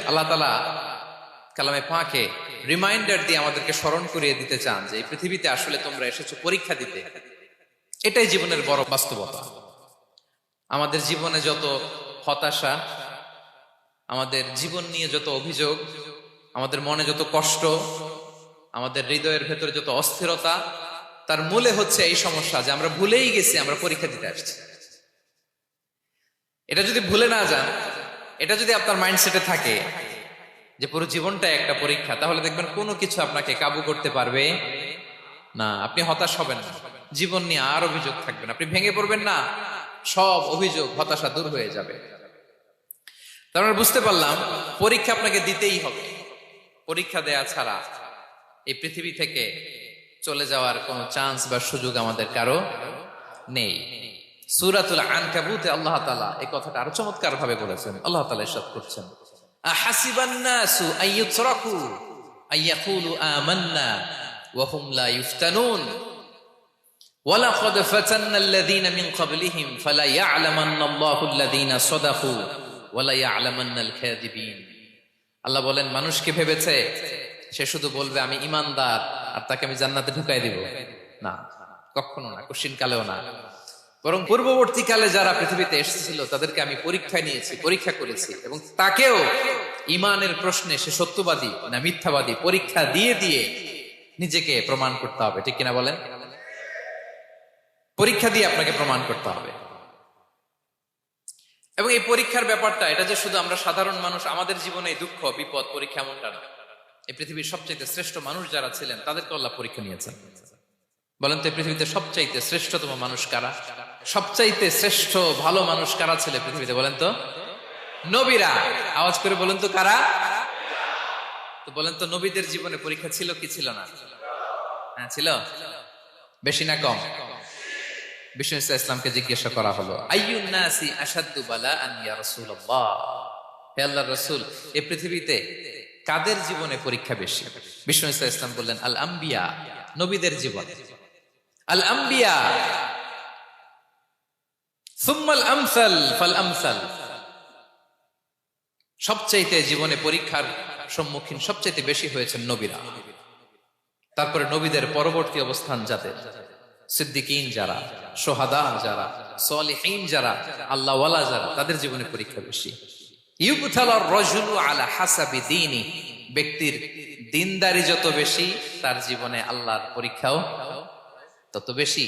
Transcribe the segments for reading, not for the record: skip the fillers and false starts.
আল্লাহ তাআলা কালামে পাকে রিমাইন্ডার দিয়ে আমাদেরকে স্মরণ করিয়ে দিতে চান যে এই পৃথিবীতে আসলে তোমরা এসেছো পরীক্ষা দিতে। এটাই জীবনের বড় বাস্তবতা। আমাদের জীবনে যত হতাশা, আমাদের জীবন নিয়ে যত অভিযোগ, আমাদের মনে যত কষ্ট, আমাদের হৃদয়ের ভেতরে যত অস্থিরতা, তার মূলে হচ্ছে এই সমস্যা যে আমরা ভুলেই গেছি আমরা পরীক্ষা দিতে আসছি। এটা যদি ভুলে না যান, এটা যদি আপনার মাইন্ডসেটে থাকে যে পুরো জীবনটা একটা পরীক্ষা, তাহলে দেখবেন কোনো কিছু আপনাকে কাবু করতে পারবে না। আপনি হতাশ হবেন না, জীবন নিয়ে আর অভিযোগ থাকবেন, আপনি ভেঙে পড়বেন না, সব অভিযোগ হতাশা দূর হয়ে যাবে। তার মানে বুঝতে পারলাম পরীক্ষা আপনাকে দিতেই হবে। পরীক্ষা দেয়া ছাড়া এই পৃথিবী থেকে চলে যাওয়ার কোনো চান্স বা সুযোগ আমাদের কারো নেই। সূরাতুল আনকাবুতে আল্লাহ তাআলা এই কথাটা আরো চমৎকার ভাবে বলেছেন। আল্লাহ তাআলা ইরশাদ করছেন, আহাসিবান নাসু আইয়ুতরাকু আইয়াকুলু আমান্না ওয়া হুম লা ইফতানুন ওয়ালাকাদ ফাতান্নাল্লাযীনা মিন ক্বাবলিহিম ফালা ইয়া'লামান্নাল্লাহু আল্লাযীনা সাদাকু ওয়ালা ইয়া'লামান্নাল কাযিবিন। আল্লাহ বলেন, মানুষকে ভেবেছে সে শুধু বলবে আমি ঈমানদার আর তাকে আমি জান্নাতে ঢুকাই দিব? না, কখনো না, কোশ্চিন কালেও না। বরং পূর্ববর্তী কালে যারা পৃথিবীতে এসেছিল তাদেরকে আমি পরীক্ষায় নিয়েছি, পরীক্ষা করেছি, এবং তাকেও ঈমানের প্রশ্নে সে সত্যবাদী না মিথ্যাবাদী পরীক্ষা দিয়ে দিয়ে নিজেকে প্রমাণ করতে হবে। ঠিক কিনা বলেন? পরীক্ষা দিয়ে আপনাকে প্রমাণ করতে হবে। এবং এই পরীক্ষার ব্যাপারটা, এটা যে শুধু আমরা সাধারণ মানুষ আমাদের জীবনে দুঃখ বিপদ পরীক্ষা এমনটা না। এই পৃথিবীর সবচাইতে শ্রেষ্ঠ মানুষ যারা ছিলেন তাদেরকে আল্লাহ পরীক্ষা নিয়েছেন। বলেন তো, এই পৃথিবীতে সবচাইতে শ্রেষ্ঠতম মানুষ কারা? সবচাইতে শ্রেষ্ঠ ভালো মানুষ কারা ছিল পৃথিবীতে? বলেন তো, নবীরা। আওয়াজ করে বলেন তো, কারা? তো বলেন তো, নবীদের জীবনে পরীক্ষা ছিল কি ছিল না? হ্যাঁ, ছিল। বেশি না কম? বিষ্ণু ইসলামকে জিজ্ঞাসা করা হলো, আইয়ুন নাসি আশাদ্দু বালাআন ইয়া রাসূলুল্লাহ, হে আল্লাহর রাসূল, এই পৃথিবীতে কাদের জীবনে পরীক্ষা বেশি? বিষ্ণু ইসলাম বললেন, আল আম্বিয়া, নবীদের জীবন। আল আম্বিয়া সুম্মাল আমসাল ফাল আমসাল, সবচাইতে জীবনে পরীক্ষার সম্মুখীন সবচাইতে বেশি হয়েছেন নবীরা। তারপরে নবীদের পরবর্তী অবস্থান যাদের, সিদ্দিকিন যারা, সোহাদা যারা, সালিহিন যারা, আল্লাহওয়ালা যারা, তাদের জীবনে পরীক্ষা বেশি। ইউবতালার রাজুলু আলা হাসাবি দীনি, ব্যক্তির দিনদারি যত বেশি তার জীবনে আল্লাহর পরীক্ষাও তত বেশি।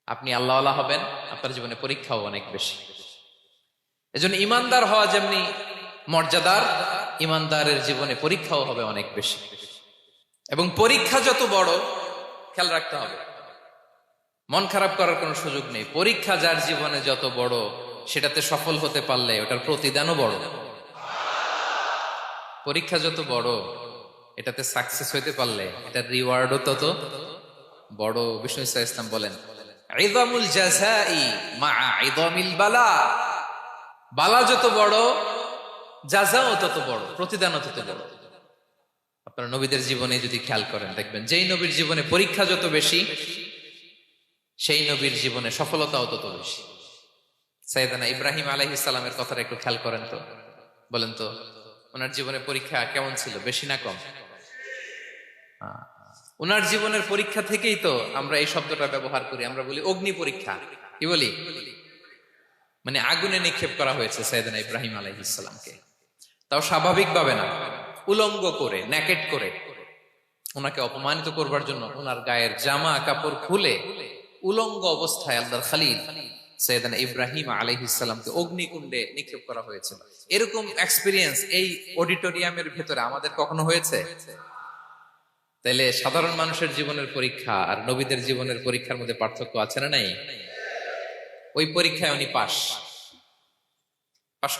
আপনি আল্লাহওয়ালা হবেন, আপনার জীবনে পরীক্ষাও অনেক বেশি। এজন্য ইমানদার হওয়া যেমনি মর্যাদার, ইমানদারের জীবনে পরীক্ষাও হবে অনেক বেশি। এবং পরীক্ষা যত বড়, খেয়াল রাখতে হবে, মন খারাপ করার কোনো সুযোগ নেই। পরীক্ষা যার জীবনে যত বড়, সেটাতে সফল হতে পারলে ওটার প্রতিদানও বড়। পরীক্ষা যত বড়, এটাতে সাকসেস হইতে পারলে এটার রিওয়ার্ডও তত বড়। বিষ্ণু ইসলাম বলেন, ইযামুল জাযাই মাআ ইযামিল বালা, বালা যত বড় জাযাও তত বড়, প্রতিদানও তত বড়। আপনারা নবীদের জীবনে যদি খেয়াল করেন, দেখবেন যেই নবীর জীবনে পরীক্ষা যত বেশি, সেই নবীর জীবনে সফলতাও তত বেশি। সাইয়েদনা ইব্রাহিম আলাইহিস সালামের কথাটা একটু খেয়াল করেন তো, বলেন তো, ওনার জীবনে পরীক্ষা কেমন ছিল? বেশি না কম? ওনার জীবনের পরীক্ষা থেকেই তো আমরা এই শব্দটা ব্যবহার করি। আমরা বলি অগ্নি পরীক্ষা। কি বলি? মানে আগুনে নিক্ষেপ করা হয়েছে সাইয়েদনা ইব্রাহিম আলাইহিস সালামকে। তাও স্বাভাবিকভাবে না, উলঙ্গ করে, নেকেড করে ওনাকে অপমানিত করবার জন্য ওনার গায়ের জামা কাপড় খুলে উলঙ্গ অবস্থায় আল্লাহর খলিল সাইয়েদনা ইব্রাহিম আলাইহিস সালামকে অগ্নিকুণ্ডে নিক্ষেপ করা হয়েছিল। এরকম এক্সপেরিয়েন্স এই অডিটোরিয়ামের ভেতরে আমাদের কখনো হয়েছে? তাইলে সাধারণ মানুষের জীবনের পরীক্ষা আর নবীদের জীবনের পরীক্ষার মধ্যে পার্থক্য আছে না নাই? ওই পরীক্ষায় উনি পাশ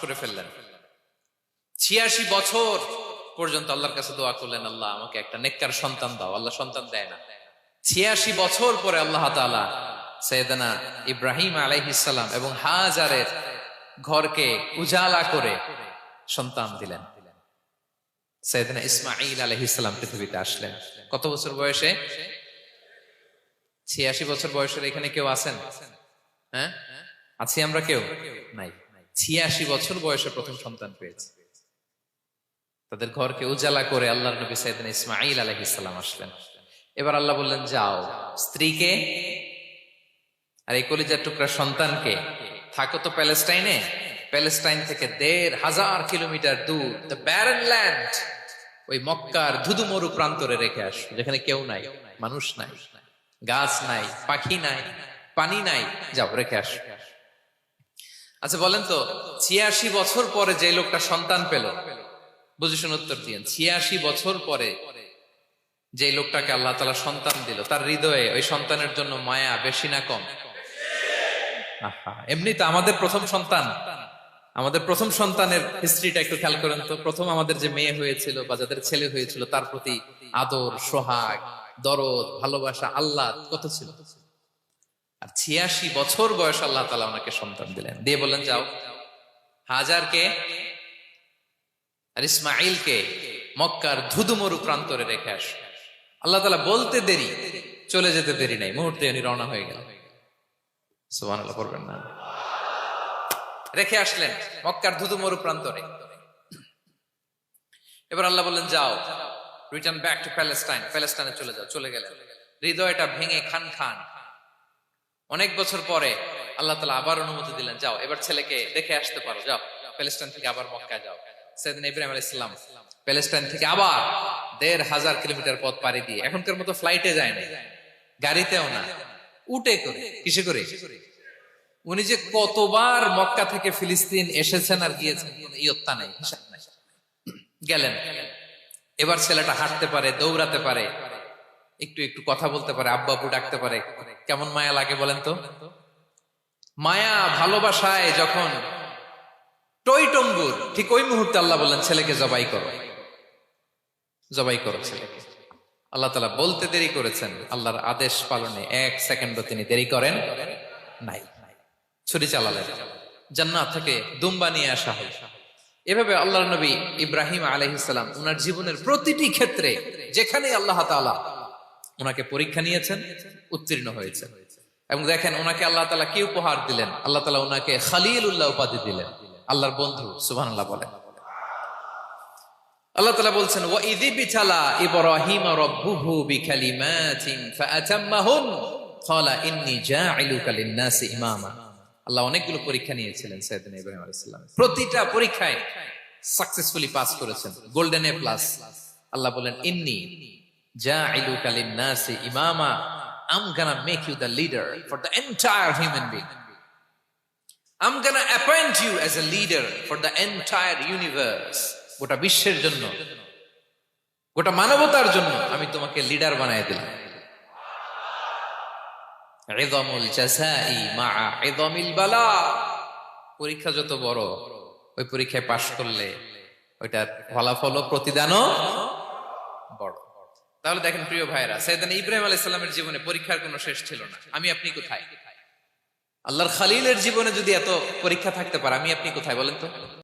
করে ফেললেন। ৮৬ বছর পর্যন্ত আল্লাহর কাছে দোয়া করলেন, আল্লাহ আমাকে একটা নেককার সন্তান দাও। আল্লাহ সন্তান দেয় না। ৮৬ বছর পরে আল্লাহ তাআলা সাইয়েদনা ইব্রাহিম আলাইহিস সালাম এবং হাজারের ঘরকে উজালা করে সন্তান দিলেন। সাইয়েদনা ইসমাঈল আলাইহিস সালাম পৃথিবীতে আসলেন কত বছর বয়সে? ৮৬ বছর বয়সের এখানে কেউ আছেন? হ্যাঁ, আছি আমরা? কেউ নাই। ৮৬ বছর বয়সে প্রথম সন্তান পেয়েছে। তাদের ঘরকে উজালা করে আল্লাহর নবী সাইয়েদনা ইসমাঈল আলাইহিস সালাম আসলেন। এবার আল্লাহ বললেন, যাও, স্ত্রীকে আর এই কলিজার টুকরা সন্তানকে থাকো তো প্যালেস্টাইনে, প্যালেস্টাইন থেকে ১,৫০০ কিলোমিটার দূর দ্য ব্যারেন ল্যান্ড, ওই মক্কার ধুধুমরু প্রান্তরে রেখে আস, যেখানে কেউ নাই, মানুষ নাই, গাছ নাই, পাখি নাই, পানি নাই, যাও রেখে আস। আচ্ছা বলেন তো, ৮৬ বছর পরে যে লোকটা সন্তান পেল, বুঝে শুনে উত্তর দিয়েন, ৮৬ বছর পরে যে লোকটাকে আল্লাহ তাআলা সন্তান দিল, তার হৃদয়ে ওই সন্তানের জন্য মায়া বেশি না কম? এমনি তো আমাদের প্রথম সন্তান, আমাদের প্রথম সন্তানের হিস্ট্রিটা একটু খেয়াল করেন তো। প্রথম আমাদের যে মেয়ে হয়েছিল বা যাদের ছেলে হয়েছিল, তার প্রতি আদর, সোহাগ, দরদ, ভালোবাসা, আল্লাহ কত ছিল। আর ৮৬ বছর বয়স আল্লাহ তাআলা ওনাকে সন্তান দিলেন, দিয়ে বললেন, যাও হাজারকে আর ইসমাঈলকে মক্কার ধুধুমরু প্রান্তরে রেখে আস। আল্লাহ তাআলা বলতে দেরি, চলে যেতে দেরি নাই, মুহূর্তে উনি রওনা হয়ে গেলেন। সুবহানাল্লাহ পড়বেন না? রেখে আসলেন মক্কার ধুধুমরু প্রান্তরে। এবার আল্লাহ বললেন, যাও, রিটার্ন ব্যাক টু প্যালেস্টাইন, প্যালেস্টাইনে চলে যাও। চলে গেলেন, হৃদয়টা ভেঙে খান খান। অনেক বছর পরে আল্লাহ তাআলা আবার অনুমতি দিলেন, যাও এবার ছেলেকে দেখে আসতে পারো, যাও প্যালেস্টাইন থেকে আবার মক্কায় যাও। সাইয়েদনা ইব্রাহিম আলাইহিস সালাম প্যালেস্টাইন থেকে আবার ১,৫০০ কিলোমিটার পথ পাড়ি দিয়ে, এখনকার মতো ফ্লাইটে যায় না, গাড়িতেও না, উটে করে। কিসে করে? উনি যে কতবার মক্কা থেকে ফিলিস্তিন এসেছেন আর গিয়েছেন, ইয়ত্তা নাই, হিসাব নাই। গেলেন, এবার ছেলেটা হাঁটতে পারে, দৌড়াতে পারে, একটু একটু কথা বলতে পারে, আব্বা আব্বু ডাকতে পারে। কেমন মায়া লাগে বলেন তো? মায়া ভালোবাসায় যখন টইটম্বুর, ঠিক ওই মুহূর্তে আল্লাহ বললেন, ছেলেকে জবাই করো, জবাই করো ছেলেকে। আল্লাহ তাআলা বলতে দেরি করেছেন, আল্লাহর আদেশ পালনে ১ সেকেন্ডও তিনি দেরি করেন নাই। ছুরি চালালেন, জান্নাত থেকে দুম্বা নিয়ে আসা হয়। এভাবে আল্লাহর নবী ইব্রাহিম আলাইহিস সালাম ওনার জীবনের প্রতিটি ক্ষেত্রে যেখানে আল্লাহ তাআলা ওনাকে পরীক্ষা নিয়েছেন, উত্তীর্ণ হয়েছেন। এবং দেখেন ওনাকে আল্লাহ তাআলা কি উপহার দিলেন, আল্লাহ তাআলা ওনাকে খলিলুল্লাহ উপাধি দিলেন, আল্লাহর বন্ধু। সুবহানাল্লাহ বলেন। আল্লাহ তাআলা বলছেন, ওয়া ইযি বিতালা ইব্রাহিম রাব্বুহু বিকালিমাতিন ফাআতাম্মাহুন ক্বালা ইন্নী জাঈলুকা লিন-নাসি ইমামা। আল্লাহ অনেকগুলো পরীক্ষা নিয়েছিলেন সাইয়েদনা ইব্রাহিম আলাইহিস সালাম, প্রতিটা পরীক্ষায় সাকসেসফুলি পাস করেছেন, গোল্ডেন এ প্লাস। আল্লাহ বলেন, ইন্নী জাঈলুকা লিন-নাসি ইমামা, I'm gonna make you the leader for the entire human being. I'm gonna appoint you as a leader for the entire universe. গোটা বিশ্বের জন্য, গোটা মানবতার জন্য আমি তোমাকে লিডার বানায় দিলাম। ইযামুল জাযাই মা'a ইযামিল বালা। পরীক্ষা যত বড়, ওই পরীক্ষায় পাশ করলে ওইটার ফলাফল ও প্রতিদানও বড়। তাহলে দেখেন প্রিয় ভাইরা, সাইয়েদনা ইব্রাহিম আলাইহিস সালামের জীবনে পরীক্ষার কোনো শেষ ছিল না। আমি আপনি কোথায়? আল্লাহর খলিলের জীবনে যদি এত পরীক্ষা থাকতে পারে, আমি আপনি কোথায় বলেন তো?